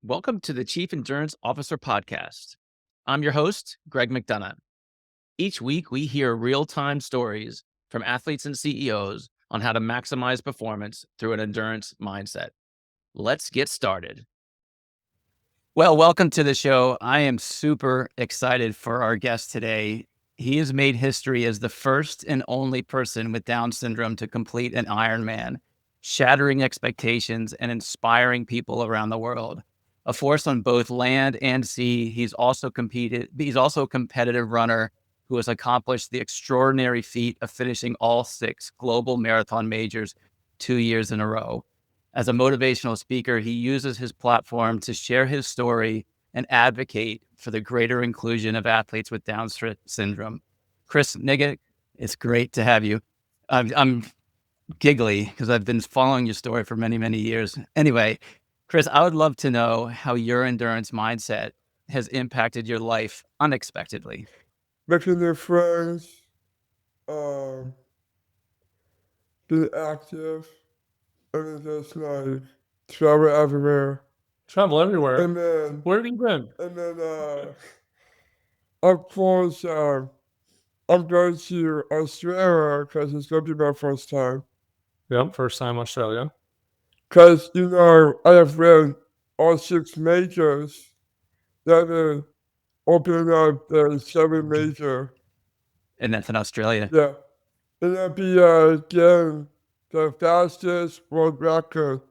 Welcome to the Chief Endurance Officer Podcast. I'm your host, Greg McDonough. Each week, we hear real-time stories from athletes and CEOs on how to maximize performance through an endurance mindset. Let's get started. Well, welcome to the show. I am super excited for our guest today. He has made history as the first and only person with Down syndrome to complete an Ironman, shattering expectations and inspiring people around the world. A force on both land and sea, he's also a competitive runner who has accomplished the extraordinary feat of finishing all 6 global marathon majors 2 years in a row. As a motivational speaker, he uses his platform to share his story and advocate for the greater inclusion of athletes with Down syndrome. Chris Nikic, it's great to have you. I'm giggly because I've been following your story for many, many years. Anyway, Chris, I would love to know how your endurance mindset has impacted your life unexpectedly. Making new friends, um, being active, and then just like travel everywhere. Travel everywhere. And then, Where have you been? of course, I'm going to Australia because it's going to be my first time. Yep, first time Australia. Because, I have read all 6 majors that are opening up the 7 major. And that's in Australia. Yeah. And that'd be, again, the fastest world record.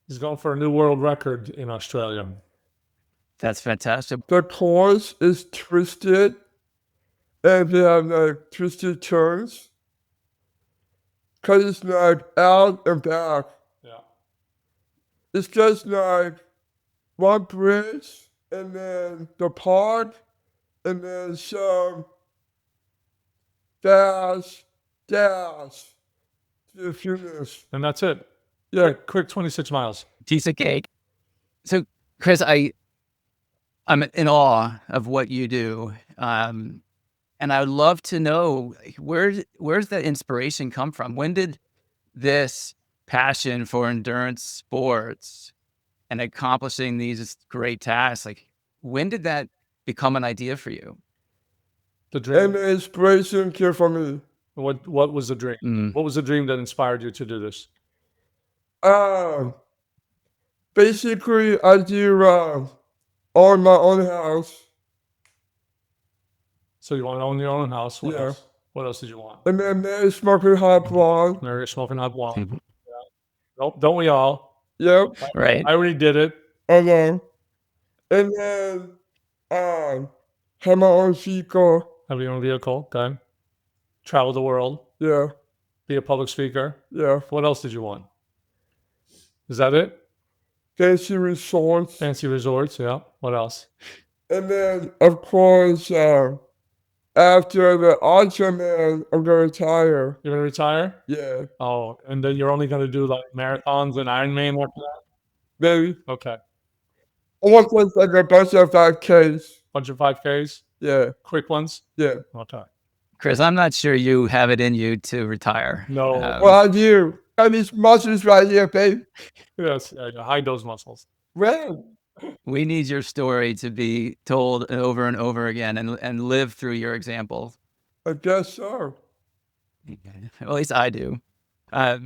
He's going for a new world record in Australia. That's fantastic. The course is twisted, and they have like twisted turns. Because it's like out and back. Yeah. It's just like one bridge, and then the park, and then some fast gas to the finish. And that's it. Yeah. Quick 26 miles. Piece of cake. So, Chris, I'm in awe of what you do. And I would love to know where's that inspiration come from? When did this passion for endurance sports and accomplishing these great tasks, when did that become an idea for you? The dream. And the inspiration came from me. What was the dream? What was the dream that inspired you to do this? Basically, I do own my own house. So you want to own your own house? What Yeah. else? What else did you want? And then marry, smoking hot blonde. Marry, smoking hot blonde. Yeah. Nope, don't we all? Yep. Right. I already did it. And then have my own vehicle. Have your own vehicle. Okay. Travel the world. Yeah. Be a public speaker. Yeah. What else did you want? Is that it? Fancy resorts. Fancy resorts, yeah. What else? And then, of course, after the Ironman, I'm gonna retire. You're gonna retire? Yeah. Oh, and then you're only gonna do like marathons and Ironman after that? Maybe. Okay. I want like a bunch of 5Ks. Bunch of 5Ks? Yeah. Quick ones? Yeah. Okay. Chris, I'm not sure you have it in you to retire. No. Well, I do. I have these muscles right here, babe. Yes, hide those muscles. Right. We need your story to be told over and over again and live through your example. I guess so. At least I do. I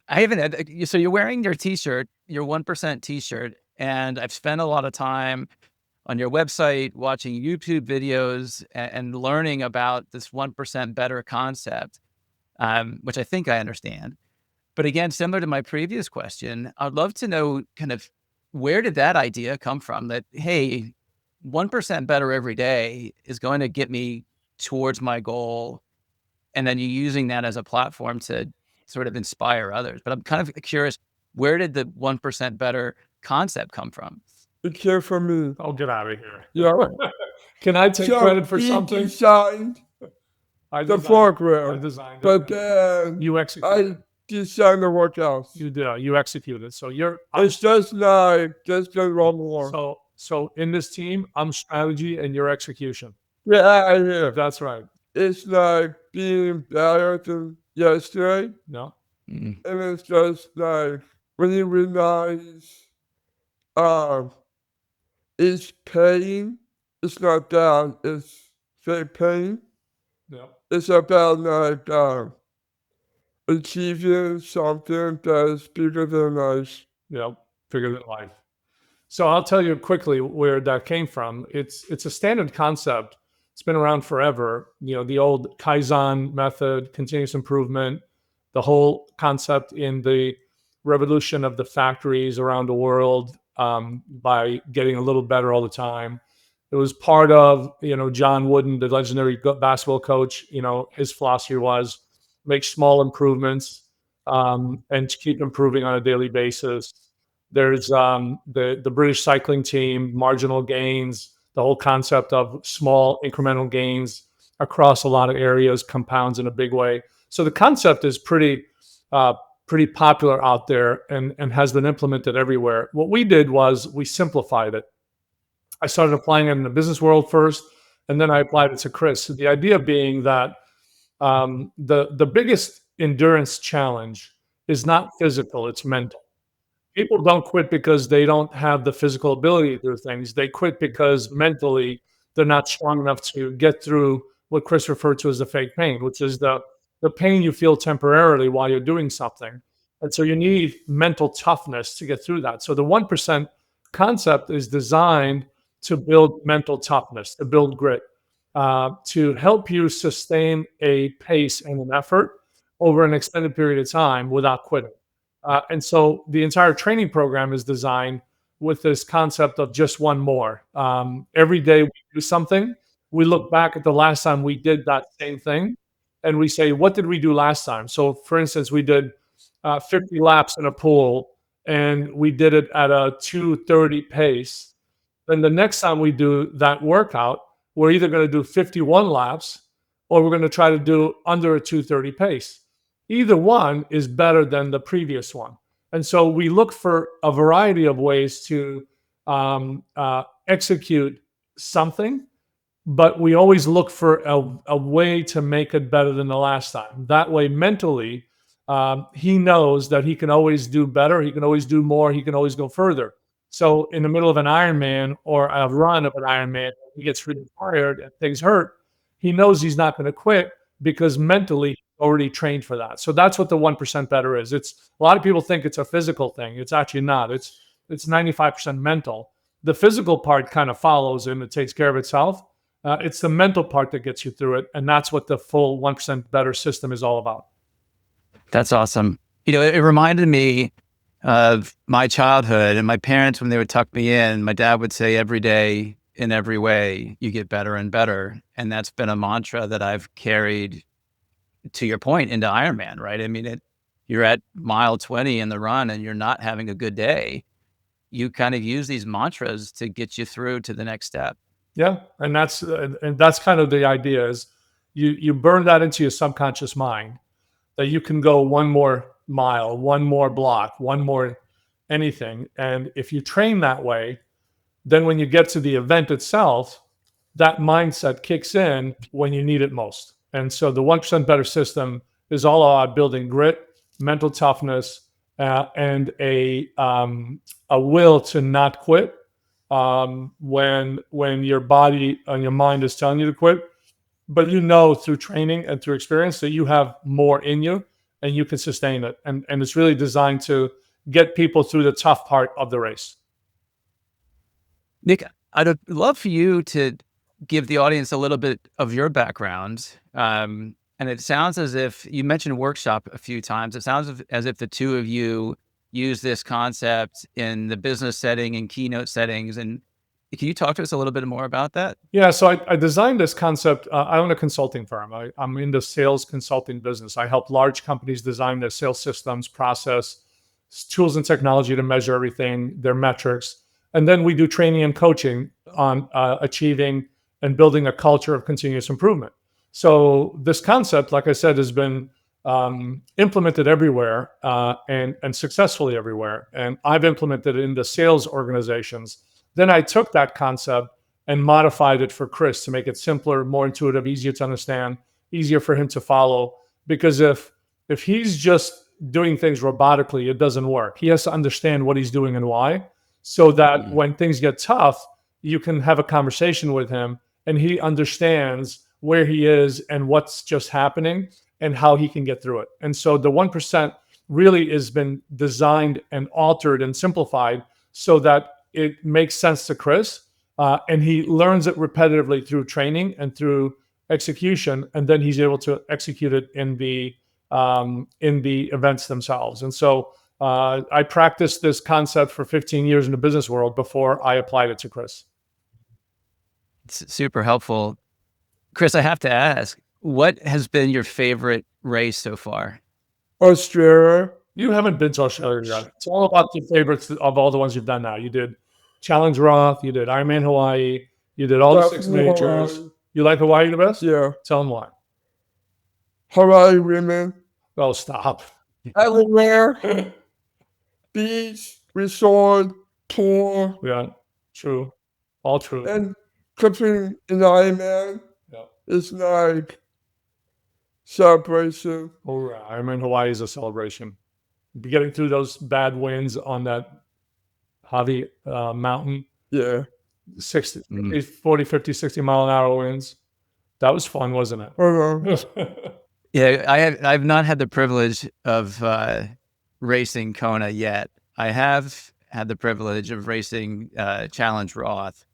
haven't. So you're wearing your T-shirt, your 1% T-shirt, and I've spent a lot of time on your website watching YouTube videos and learning about this 1% better concept, which I think I understand. But again, similar to my previous question, I'd love to know kind of where did that idea come from? That hey, 1% better every day is going to get me towards my goal, and then you're using that as a platform to sort of inspire others. But I'm kind of curious, where did the 1% better concept come from? It came from me. Oh, get out of here. Yeah. Can I take credit for something? Designed the program. I designed it. But then You executed. I designed the workouts. You did. You executed. So you're. It's just like just the wrong more. So in this team, I'm strategy and your execution. Yeah. That's right. It's like being better than yesterday. No. And it's just like when you realize um, is pain. It's not bad. It's say pain. Yep. It's about like achieving something that is bigger than us. Yep. Bigger than life. So I'll tell you quickly where that came from. It's a standard concept. It's been around forever. The old Kaizen method, continuous improvement, the whole concept in the revolution of the factories around the world, by getting a little better all the time. It was part of, John Wooden, the legendary basketball coach. His philosophy was make small improvements, and keep improving on a daily basis. There's the British cycling team, marginal gains, the whole concept of small incremental gains across a lot of areas compounds in a big way. So the concept is pretty popular out there, and has been implemented everywhere. What we did was we simplified it. I started applying it in the business world first, and then I applied it to Chris. So the idea being that the biggest endurance challenge is not physical; it's mental. People don't quit because they don't have the physical ability to do things. They quit because mentally they're not strong enough to get through what Chris referred to as the fake pain, which is the pain you feel temporarily while you're doing something. And so you need mental toughness to get through that. So the 1% concept is designed to build mental toughness, to build grit, to help you sustain a pace and an effort over an extended period of time without quitting. And so the entire training program is designed with this concept of just one more. Every day we do something, we look back at the last time we did that same thing, and we say, what did we do last time? So, for instance, we did 50 laps in a pool, and we did it at a 2:30 pace. Then the next time we do that workout, we're either going to do 51 laps, or we're going to try to do under a 2:30 pace. Either one is better than the previous one. And so we look for a variety of ways to execute something, but we always look for a way to make it better than the last time. That way, mentally, he knows that he can always do better, he can always do more, he can always go further. So, in the middle of an Ironman or a run of an Ironman, he gets really tired and things hurt. He knows he's not going to quit because mentally he's already trained for that. So that's what the 1% better is. It's a lot of people think it's a physical thing. It's actually not. It's 95% mental. The physical part kind of follows and it takes care of itself. It's the mental part that gets you through it, and that's what the full 1% better system is all about. That's awesome. It reminded me of my childhood, and my parents, when they would tuck me in, my dad would say, every day, in every way, you get better and better. And that's been a mantra that I've carried, to your point, into Ironman, right? I mean, you're at mile 20 in the run and you're not having a good day. You kind of use these mantras to get you through to the next step. Yeah, and that's kind of the idea is you burn that into your subconscious mind that you can go one more mile, one more block, one more anything. And if you train that way, then when you get to the event itself, that mindset kicks in when you need it most. And so the 1% better system is all about building grit, mental toughness, and a will to not quit when your body and your mind is telling you to quit. But through training and through experience that you have more in you and you can sustain it. And it's really designed to get people through the tough part of the race. Nick, I'd love for you to give the audience a little bit of your background. And it sounds as if you mentioned workshop a few times. It sounds as if the two of you use this concept in the business setting and keynote settings. And can you talk to us a little bit more about that? Yeah, so I designed this concept. I own a consulting firm. I'm in the sales consulting business. I help large companies design their sales systems, process, tools and technology to measure everything, their metrics. And then we do training and coaching on achieving and building a culture of continuous improvement. So this concept, like I said, has been implemented everywhere and successfully everywhere. And I've implemented it in the sales organizations. Then I took that concept and modified it for Chris to make it simpler, more intuitive, easier to understand, easier for him to follow. Because if he's just doing things robotically, it doesn't work. He has to understand what he's doing and why. so that when things get tough, you can have a conversation with him and he understands where he is and what's just happening and how he can get through it. And so the 1% really has been designed and altered and simplified so that it makes sense to Chris. And he learns it repetitively through training and through execution, and then he's able to execute it in the events themselves. And so I practiced this concept for 15 years in the business world before I applied it to Chris. It's super helpful. Chris, I have to ask, what has been your favorite race so far? Australia. You haven't been to Australia yet. It's all about the favorites of all the ones you've done now. You did Challenge Roth, you did Ironman Hawaii, you did all the 6 majors. You like Hawaii the best? Yeah. Tell them why. Hawaii women. Oh, stop. Everywhere. Beach, resort, pool. Yeah, true. All true. And completing an Ironman Yeah. is like celebration. Oh, Ironman Hawaii is a celebration. Getting through those bad winds on that Javi mountain. Yeah. 60, 40, 50, 60 mile an hour winds. That was fun, wasn't it? Yeah, I've not had the privilege of racing Kona yet. I have had the privilege of racing Challenge Roth,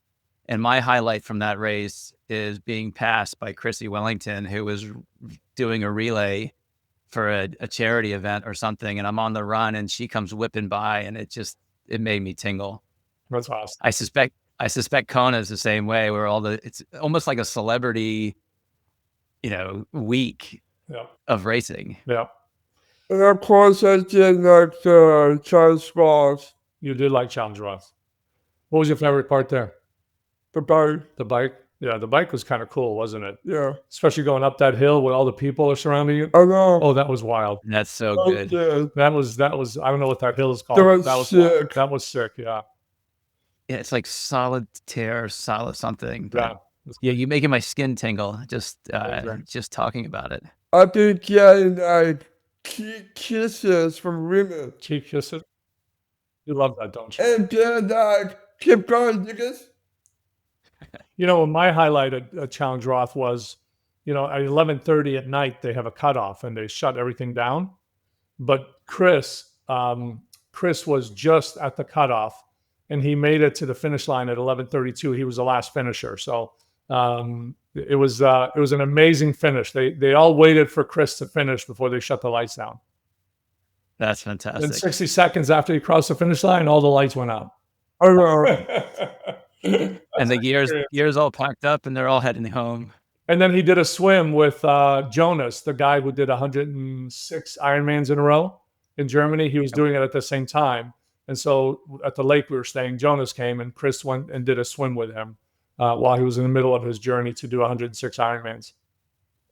and my highlight from that race is being passed by Chrissy Wellington, who was doing a relay for a charity event or something, and I'm on the run, and she comes whipping by, and it made me tingle. That's awesome. I suspect Kona is the same way, where it's almost like a celebrity, week of racing. Yeah. And of course, I did like the Challenge Roth. You did like Challenge Roth. What was your favorite part there? The bike. The bike? Yeah, the bike was kind of cool, wasn't it? Yeah. Especially going up that hill where all the people are surrounding you. I know. Oh, that was wild. That's so good. Yeah. That was. I don't know what that hill is called. That was sick. That was sick. Yeah. Yeah, it's like solid something. Yeah. Yeah, you're making my skin tingle just talking about it. I've been getting like kisses from women. Cheek kisses. You love that, don't you? And then like, keep going, niggas. My highlight at Challenge Roth was, at 11:30 at night, they have a cutoff and they shut everything down. But Chris was just at the cutoff and he made it to the finish line at 11:32. He was the last finisher. So it was an amazing finish. They all waited for Chris to finish before they shut the lights down. That's fantastic. And 60 seconds after he crossed the finish line, all the lights went out. I know. And the gear's all packed up and they're all heading home. And then he did a swim with Jonas, the guy who did 106 Ironmans in a row in Germany. He was doing it at the same time. And so at the lake we were staying, Jonas came and Chris went and did a swim with him while he was in the middle of his journey to do 106 Ironmans.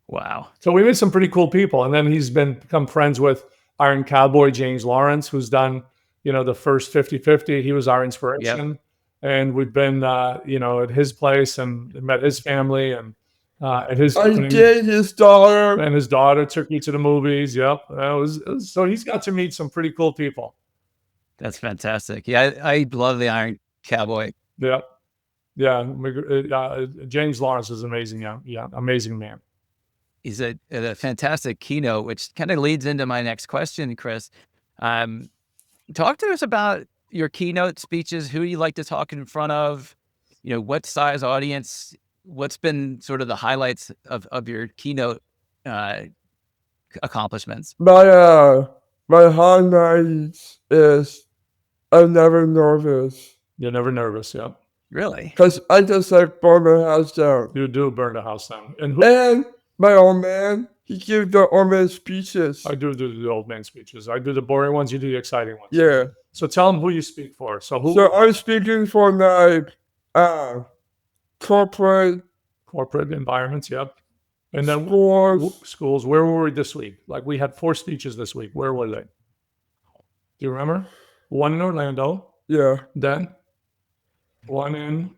Wow. So we met some pretty cool people. And then he's become friends with Iron Cowboy James Lawrence, who's done, the first 50-50. He was our inspiration. Yep. And we've been, at his place and met his family and at his. I did his daughter. And his daughter took me to the movies. Yep. So he's got to meet some pretty cool people. That's fantastic. Yeah, I love the Iron Cowboy. Yeah. Yeah. James Lawrence is amazing. Yeah. Amazing man. He's a fantastic keynote, which kind of leads into my next question, Chris. Talk to us about your keynote speeches. Who do you like to talk in front of? What size audience? What's been sort of the highlights of your keynote accomplishments? My highlights is I'm never nervous. You're never nervous, yeah. Really? Because I just like burn the house down. You do burn the house down. And my old man, he gives the old man speeches. I do the old man speeches. I do the boring ones. You do the exciting ones. Yeah. So tell them who you speak for. So I'm speaking for like corporate environments. Yep. And then schools. Where were we this week? Like we had 4 speeches this week. Where were they? Do you remember? One in Orlando. Yeah. Then one in.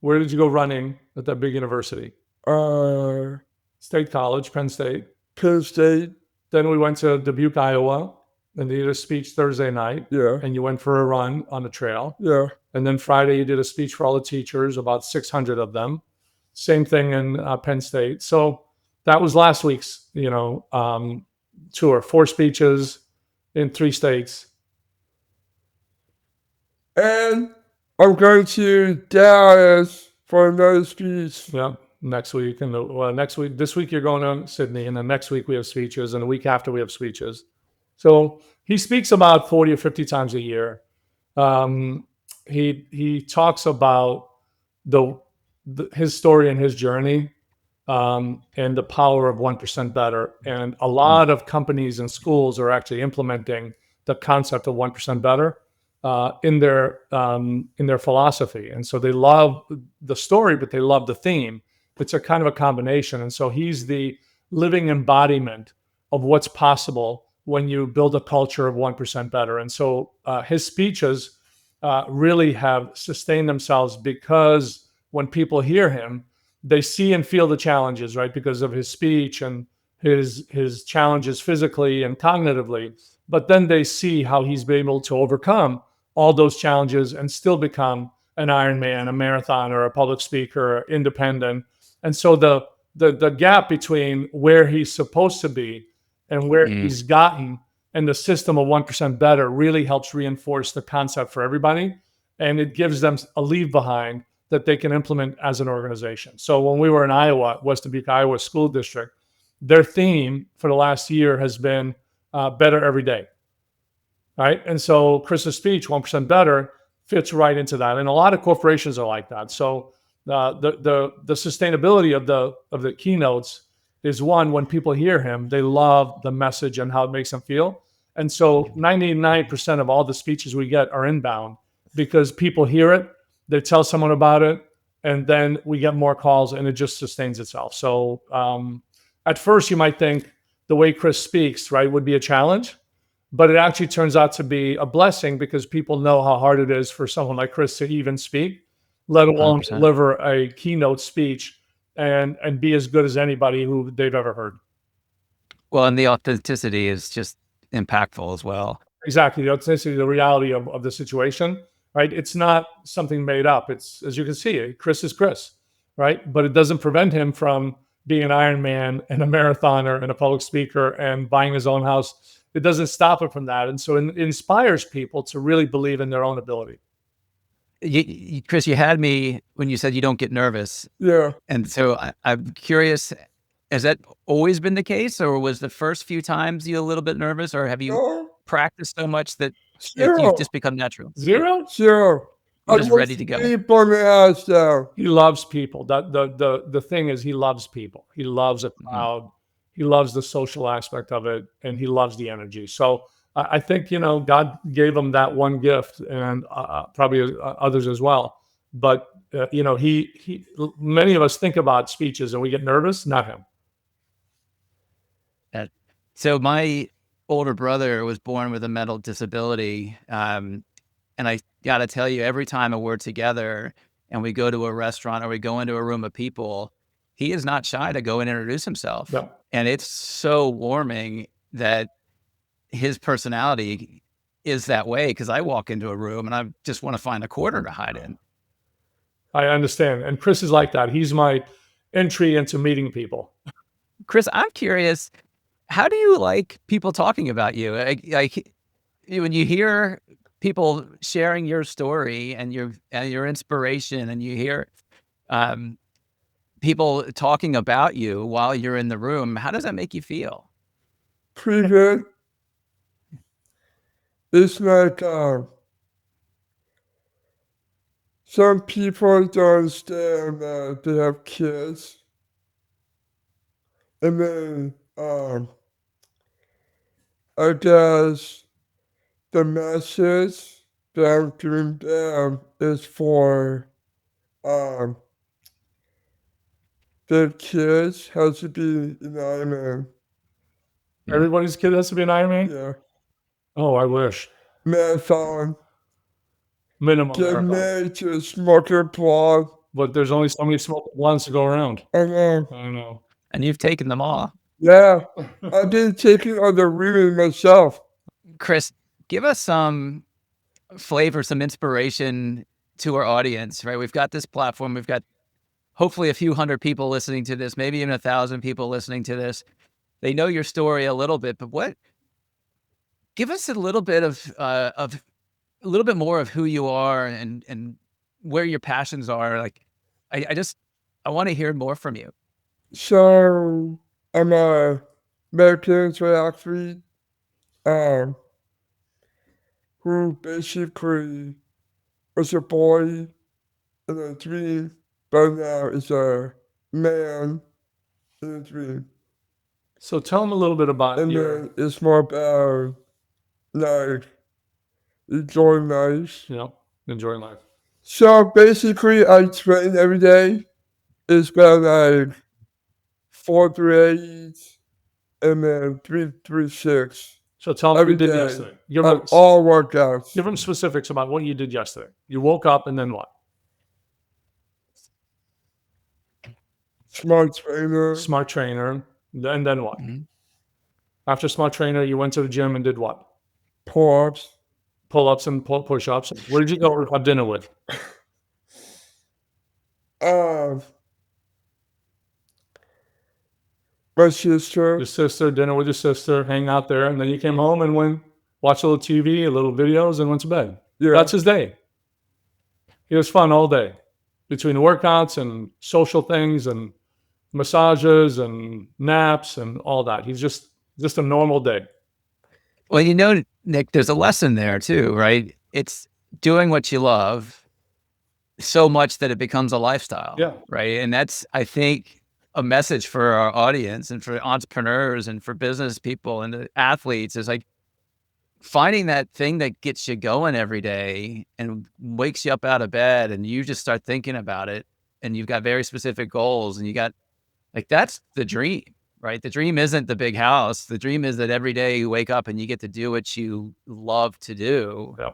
Where did you go running at that big university? State College, Penn State. Penn State. Then we went to Dubuque, Iowa. and you did a speech Thursday night, Yeah. and you went for a run on the trail. Yeah. And then Friday, you did a speech for all the teachers, about 600 of them. Same thing in Penn State. So that was last week's, tour. 4 speeches in 3 states. And I'm going to Dallas for another speech. Yeah, next week. And this week you're going to Sydney, and then next week we have speeches, and the week after we have speeches. So he speaks about 40 or 50 times a year. He talks about his story and his journey, and the power of 1% better. And a lot of companies and schools are actually implementing the concept of 1% better in their philosophy. And so they love the story, but they love the theme. It's a kind of a combination. And so he's the living embodiment of what's possible when you build a culture of 1% better. And so his speeches really have sustained themselves because when people hear him, they see and feel the challenges, right? Because of his speech and his challenges physically and cognitively. But then they see how he's been able to overcome all those challenges and still become an Ironman, a marathoner, a public speaker, independent. And so the gap between where he's supposed to be and where he's gotten and the system of 1% better really helps reinforce the concept for everybody. And it gives them a leave behind that they can implement as an organization. So when we were in Iowa, West Dubuque, Iowa School District, their theme for the last year has been better every day. Right. And so Chris's speech, 1% better, fits right into that. And a lot of corporations are like that. So the sustainability of the keynotes is one, when people hear him, they love the message and how it makes them feel. And so 99% of all the speeches we get are inbound because people hear it, they tell someone about it, and then we get more calls and it just sustains itself. So at first you might think the way Chris speaks, right, would be a challenge. But it actually turns out to be a blessing because people know how hard it is for someone like Chris to even speak, let alone 100%. deliver a keynote speech and be as good as anybody who they've ever heard. Well, and the authenticity is just impactful as well. Exactly. The authenticity, the reality of the situation, right? It's not something made up. It's, as you can see, Chris is Chris, right? But it doesn't prevent him from being an Ironman and a marathoner and a public speaker and buying his own house. It doesn't stop it from that. And so it inspires people to really believe in their own ability. Chris, you had me when you said you don't get nervous. Yeah. And so I'm curious, has that always been the case, or was the first few times you a little bit nervous, or have you No. practiced so much that Zero. you've just become natural? Zero? Zero. You're just ready to go. Keep on the house down. He loves people. The thing is, he loves people. He loves a crowd. He loves the social aspect of it, and he loves the energy. So I think, God gave him that one gift, and probably others as well. But many of us think about speeches and we get nervous. Not him. So my older brother was born with a mental disability, and I got to tell you, every time we're together and we go to a restaurant or we go into a room of people, he is not shy to go and introduce himself. Yeah. And it's so warming that his personality is that way, because I walk into a room and I just want to find a corner to hide in. I understand. And Chris is like that. He's my entry into meeting people. Chris, I'm curious, how do you like people talking about you? Like when you hear people sharing your story and your inspiration, and you hear people talking about you while you're in the room, how does that make you feel? Pretty good. It's like some people don't understand that they have kids. And then I guess the message that I'm giving them is for their kids has to be an Ironman. Everybody's kid has to be an Ironman? Yeah. Oh, I wish. Marathon. Minimum Get marathon. married to a smoker blog. But there's only so many smoke blunts to go around. I know. I know. And you've taken them all. Yeah. I've been taking other women myself. Chris, give us some flavor, some inspiration to our audience, right? We've got this platform. We've got hopefully a few hundred people listening to this, maybe even 1,000 people listening to this. They know your story a little bit, but give us a little bit of a little bit more of who you are and where your passions are. Like, I want to hear more from you. So I'm a American athlete who basically was a boy in a dream, but now is a man in a dream. So tell them a little bit about And your, then it's more about like enjoying life. enjoying life. So basically I train every day. It's about like 4 to 8 and then 3 to 6. So tell them what Every you did day. yesterday. Give On them, all workouts. give them specifics about what you did yesterday. You woke up and then what? Smart trainer. Smart trainer. And then what? Mhm. After smart trainer, you went to the gym and did what? Pull-ups. Pull-ups and push-ups. Where did you go have dinner with? My sister. Your sister, dinner with your sister, hang out there, and then you came home and went watch a little TV, a little videos, and went to bed. Yeah. That's his day. He was fun all day, between workouts and social things and massages and naps and all that. He's just a normal day. Well, Nick, there's a lesson there too, right? It's doing what you love so much that it becomes a lifestyle. Yeah. Right. And that's, I think, a message for our audience and for entrepreneurs and for business people and the athletes is like finding that thing that gets you going every day and wakes you up out of bed and you just start thinking about it and you've got very specific goals and you got like, that's the dream, right? The dream isn't the big house. The dream is that every day you wake up and you get to do what you love to do. Yeah.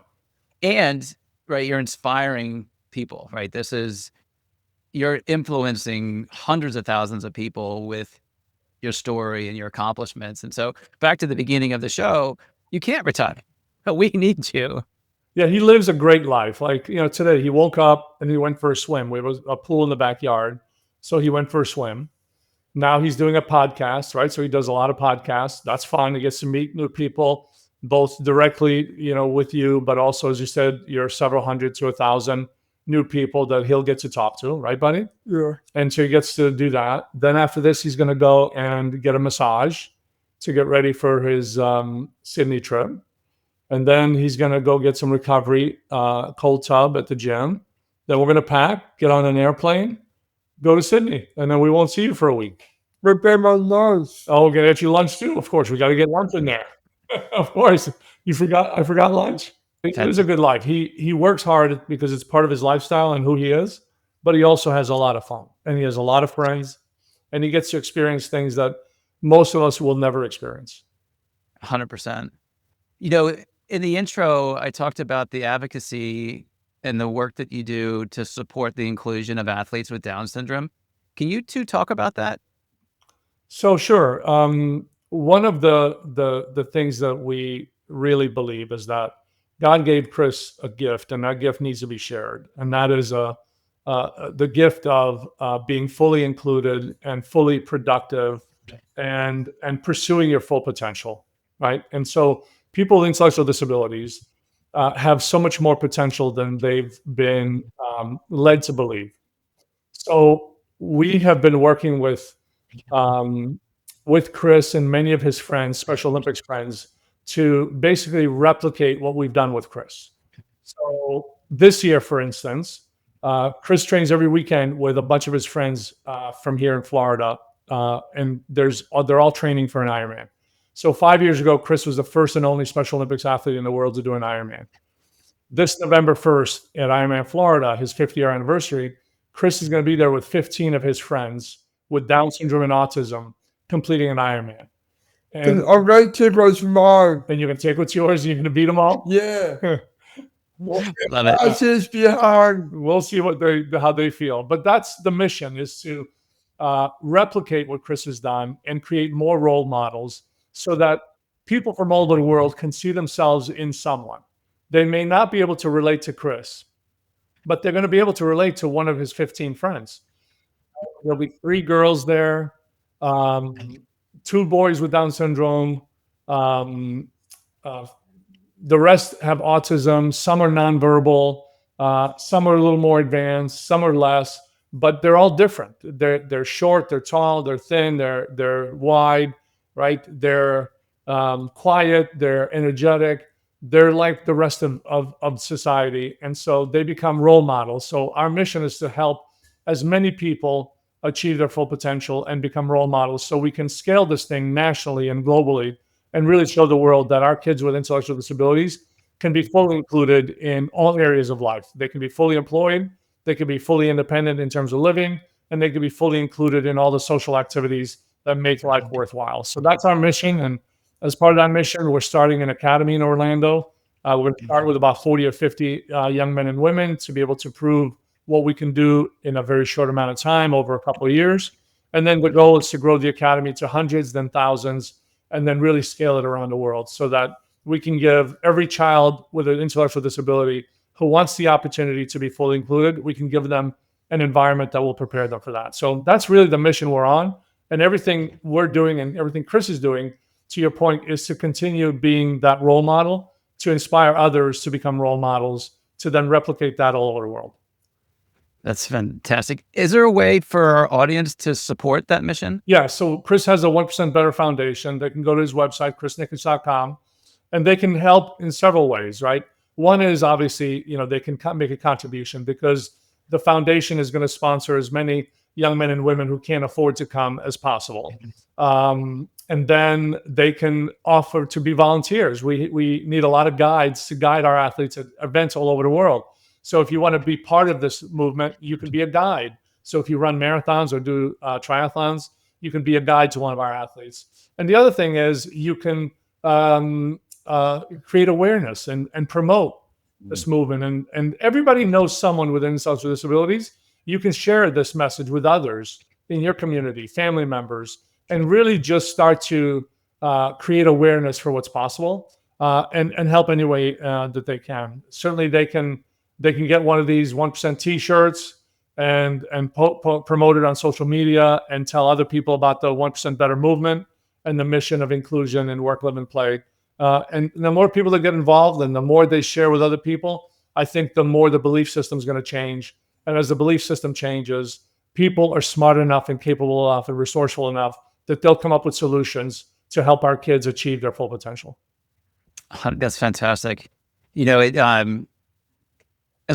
And right, you're inspiring people, right? You're influencing hundreds of thousands of people with your story and your accomplishments. And so back to the beginning of the show, you can't retire. We need you. Yeah, he lives a great life. Like, today he woke up and he went for a swim. We have a pool in the backyard. So he went for a swim. Now he's doing a podcast, right? So he does a lot of podcasts. That's fun. He gets to meet new people, both directly, with you, but also, as you said, you're several hundred to 1,000 new people that he'll get to talk to, right, buddy? Yeah. And so he gets to do that. Then after this, he's going to go and get a massage to get ready for his Sydney trip. And then he's going to go get some recovery, cold tub at the gym. Then we're going to pack, get on an airplane, go to Sydney, and then we won't see you for a week. Prepare my lunch. Oh, we're going to get you lunch too. Of course, we got to get lunch in there. Of course. I forgot lunch. It is a good life. He works hard because it's part of his lifestyle and who he is, but he also has a lot of fun and he has a lot of friends and he gets to experience things that most of us will never experience. 100%. In the intro, I talked about the advocacy and the work that you do to support the inclusion of athletes with Down syndrome. Can you two talk about that? So sure. One of the things that we really believe is that God gave Chris a gift, and that gift needs to be shared. And that is the gift of being fully included and fully productive and pursuing your full potential, right? And so people with intellectual disabilities have so much more potential than they've been led to believe. So we have been working with Chris and many of his friends, Special Olympics friends, to basically replicate what we've done with Chris. So this year, for instance, Chris trains every weekend with a bunch of his friends from here in Florida, and they're all training for an Ironman. So 5 years ago, Chris was the first and only Special Olympics athlete in the world to do an Ironman. This November 1st at Ironman Florida, his 50th-year anniversary, Chris is going to be there with 15 of his friends with Down syndrome and autism completing an Ironman. And I'm going to take what's mine. And you're going to take what's yours and you're going to beat them all? Yeah. Love it. That's just behind. We'll see how they feel. But that's the mission, is to replicate what Chris has done and create more role models so that people from all over the world can see themselves in someone. They may not be able to relate to Chris, but they're going to be able to relate to one of his 15 friends. There'll be 3 girls there, um, 2 boys with Down syndrome. Um, uh, the rest have autism. Some are nonverbal. Some are a little more advanced. Some are less. But they're all different. They're short. They're tall. They're thin. They're wide. Right. They're quiet. They're energetic. They're like the rest of society, and so they become role models. So our mission is to help as many people achieve their full potential and become role models, so we can scale this thing nationally and globally and really show the world that our kids with intellectual disabilities can be fully included in all areas of life. They can be fully employed, they can be fully independent in terms of living, and they can be fully included in all the social activities that make life worthwhile. So that's our mission. And as part of that mission, we're starting an academy in Orlando. We're going to start with about 40 or 50 young men and women to be able to prove what we can do in a very short amount of time over a couple of years. And then the goal is to grow the academy to hundreds, then thousands, and then really scale it around the world so that we can give every child with an intellectual disability who wants the opportunity to be fully included, we can give them an environment that will prepare them for that. So that's really the mission we're on. And everything we're doing and everything Chris is doing, to your point, is to continue being that role model, to inspire others to become role models, to then replicate that all over the world. That's fantastic. Is there a way for our audience to support that mission? Yeah. So Chris has a 1% Better Foundation. They can go to his website, chrisnikic.com, and they can help in several ways, right? One is obviously, they can make a contribution because the foundation is going to sponsor as many young men and women who can't afford to come as possible. And then they can offer to be volunteers. We need a lot of guides to guide our athletes at events all over the world. So if you want to be part of this movement, you can be a guide. So if you run marathons or do triathlons, you can be a guide to one of our athletes. And the other thing is you can create awareness and promote this movement. And everybody knows someone with intellectual disabilities. You can share this message with others in your community, family members, and really just start to create awareness for what's possible and help any way that they can. Certainly they can get one of these 1% t-shirts and promote it on social media and tell other people about the 1% Better movement and the mission of inclusion in work, live, and play. And the more people that get involved and the more they share with other people, I think the more the belief system is going to change. And as the belief system changes, people are smart enough and capable enough and resourceful enough that they'll come up with solutions to help our kids achieve their full potential. That's fantastic. As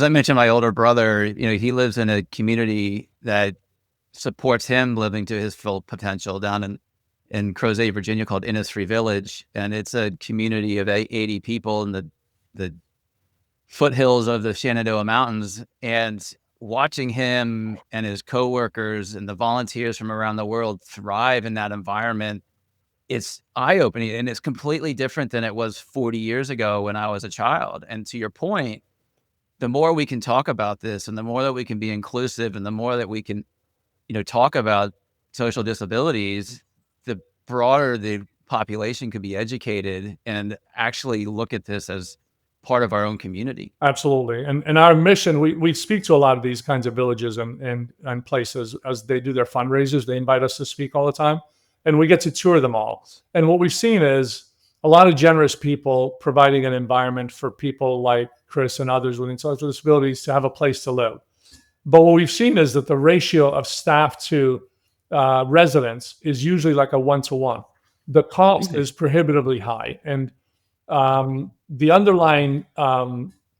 I mentioned, my older brother, he lives in a community that supports him living to his full potential down in Crozet, Virginia, called Innisfree Village. And it's a community of 80 people in the foothills of the Shenandoah Mountains. And watching him and his coworkers and the volunteers from around the world thrive in that environment, it's eye-opening, and it's completely different than it was 40 years ago when I was a child. And to your point, the more we can talk about this and the more that we can be inclusive and the more that we can, talk about social disabilities, the broader the population could be educated and actually look at this as part of our own community. Absolutely. And our mission, we speak to a lot of these kinds of villages and places as they do their fundraisers. They invite us to speak all the time, and we get to tour them all. And what we've seen is a lot of generous people providing an environment for people like Chris and others with intellectual disabilities to have a place to live. But what we've seen is that the ratio of staff to residents is usually like a 1-to-1. The cost is prohibitively high. And the underlying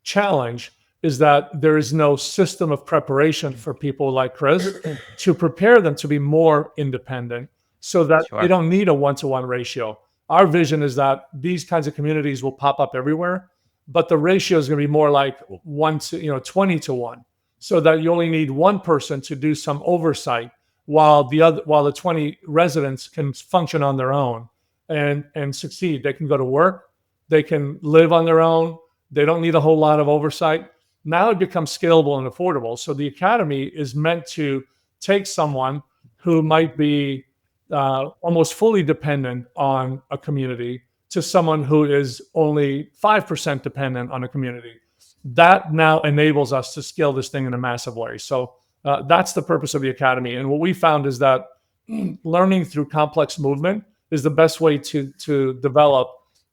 challenge is that there is no system of preparation for people like Chris to prepare them to be more independent so that they don't need a 1-to-1 ratio. Our vision is that these kinds of communities will pop up everywhere, but the ratio is going to be more like 20-to-1, so that you only need one person to do some oversight while the 20 residents can function on their own and succeed. They can go to work, they can live on their own, they don't need a whole lot of oversight. Now it becomes scalable and affordable. So the academy is meant to take someone who might be almost fully dependent on a community to someone who is only 5% dependent on a community. That now enables us to scale this thing in a massive way. So that's the purpose of the academy. And what we found is that learning through complex movement is the best way to develop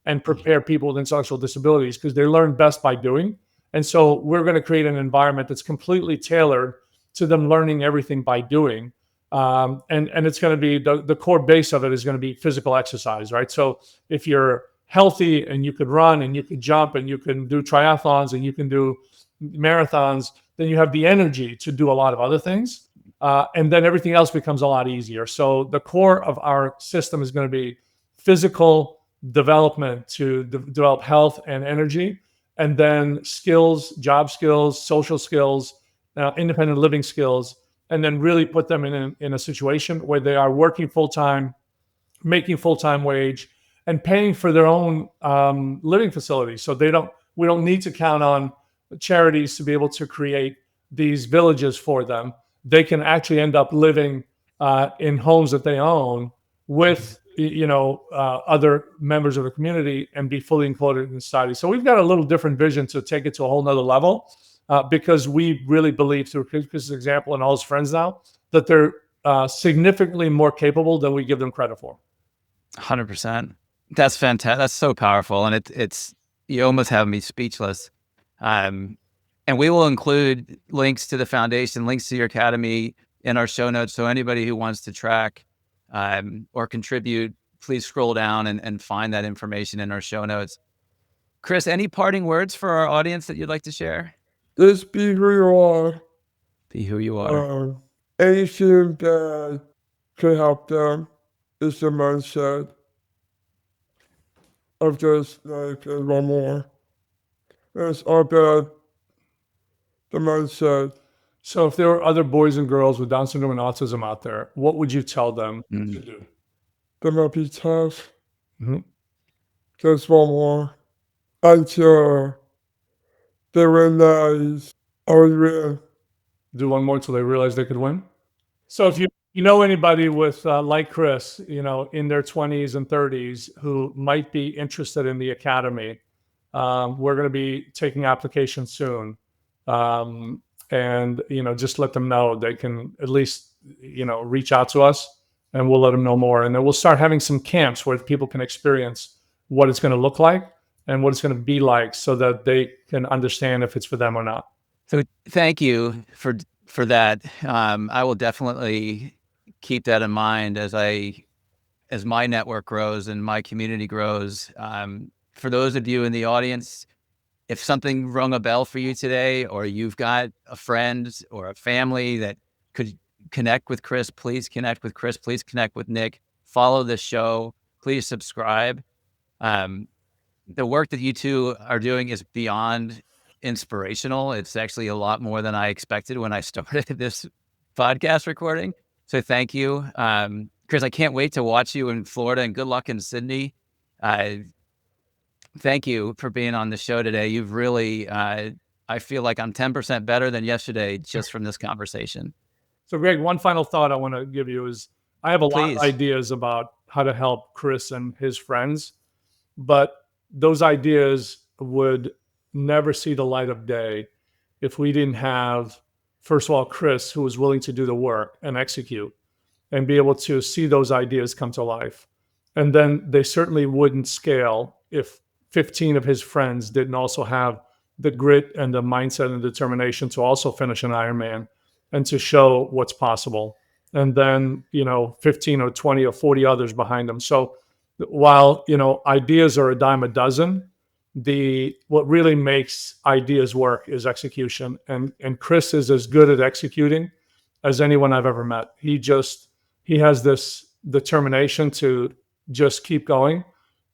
and prepare people with intellectual disabilities, because they learn best by doing. And so we're going to create an environment that's completely tailored to them learning everything by doing. And it's going to be the core base of it is going to be physical exercise, right? So if you're healthy and you could run and you could jump and you can do triathlons and you can do marathons, then you have the energy to do a lot of other things. And then everything else becomes a lot easier. So the core of our system is going to be physical development to develop health and energy, and then skills, job skills, social skills, independent living skills, and then really put them in a situation where they are working full-time, making full-time wage, and paying for their own living facilities. So we don't need to count on charities to be able to create these villages for them. They can actually end up living in homes that they own with other members of the community and be fully included in society. So we've got a little different vision to take it to a whole nother level, because we really believe through Chris's example and all his friends now that they're significantly more capable than we give them credit for. 100%. That's fantastic. That's so powerful. And it's you almost have me speechless. And we will include links to the foundation, links to your academy in our show notes. So anybody who wants to track or contribute, please scroll down and find that information in our show notes. Chris, any parting words for our audience that you'd like to share? Just be who you are. Be who you are. Anything that could help them is the mindset of just like one more. It's all about the mindset. So if there were other boys and girls with Down syndrome and autism out there, what would you tell them to do? They might be tough. Mm-hmm. Just one more. Until they realize I was real. Do one more until they realize they could win. So if you know anybody with like Chris, in their 20s and 30s who might be interested in the academy, we're going to be taking applications soon. And just let them know they can at least reach out to us, and we'll let them know more. And then we'll start having some camps where people can experience what it's going to look like and what it's going to be like, so that they can understand if it's for them or not. So thank you for that. I will definitely keep that in mind as my network grows and my community grows. For those of you in the audience, if something rung a bell for you today, or you've got a friend or a family that could connect with Chris, please connect with Chris. Please connect with Nick. Follow this show. Please subscribe. The work that you two are doing is beyond inspirational. It's actually a lot more than I expected when I started this podcast recording. So thank you. Chris, I can't wait to watch you in Florida, and good luck in Sydney. Thank you for being on the show today. You've really, I feel like I'm 10% better than yesterday just from this conversation. So Greg, one final thought I want to give you is I have a lot of ideas about how to help Chris and his friends, but those ideas would never see the light of day if we didn't have, first of all, Chris, who was willing to do the work and execute and be able to see those ideas come to life. And then they certainly wouldn't scale if 15 of his friends didn't also have the grit and the mindset and determination to also finish an Ironman and to show what's possible. And then, 15 or 20 or 40 others behind them. So while, ideas are a dime a dozen, what really makes ideas work is execution. And Chris is as good at executing as anyone I've ever met. He has this determination to just keep going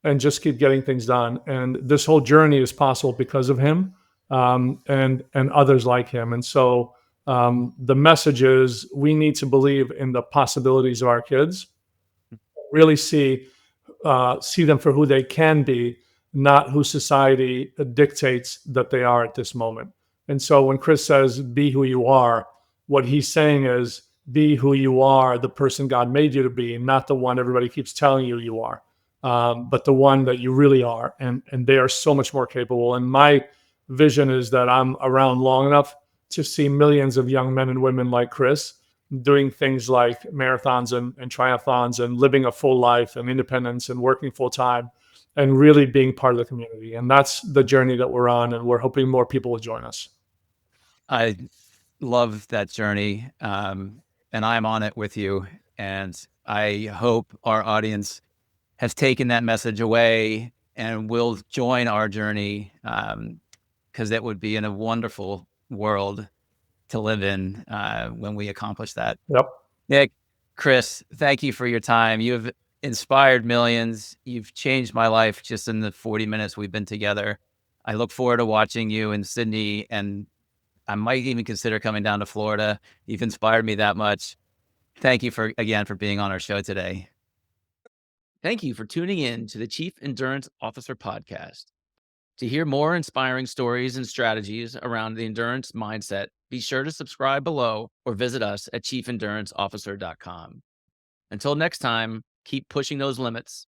and just keep getting things done. And this whole journey is possible because of him, and others like him. And so the message is we need to believe in the possibilities of our kids, really see them for who they can be, not who society dictates that they are at this moment. And so when Chris says, be who you are, what he's saying is be who you are, the person God made you to be, not the one everybody keeps telling you are. but the one that you really are. And they are so much more capable. And my vision is that I'm around long enough to see millions of young men and women like Chris doing things like marathons and triathlons and living a full life and independence and working full time and really being part of the community. And that's the journey that we're on. And we're hoping more people will join us. I love that journey, and I'm on it with you. And I hope our audience has taken that message away and will join our journey, because that would be in a wonderful world to live in when we accomplish that. Yep. Nick, Chris, thank you for your time. You've inspired millions. You've changed my life just in the 40 minutes we've been together. I look forward to watching you in Sydney, and I might even consider coming down to Florida. You've inspired me that much. Thank you again for being on our show today. Thank you for tuning in to the Chief Endurance Officer podcast. To hear more inspiring stories and strategies around the endurance mindset, be sure to subscribe below or visit us at chiefinduranceofficer.com. Until next time, keep pushing those limits.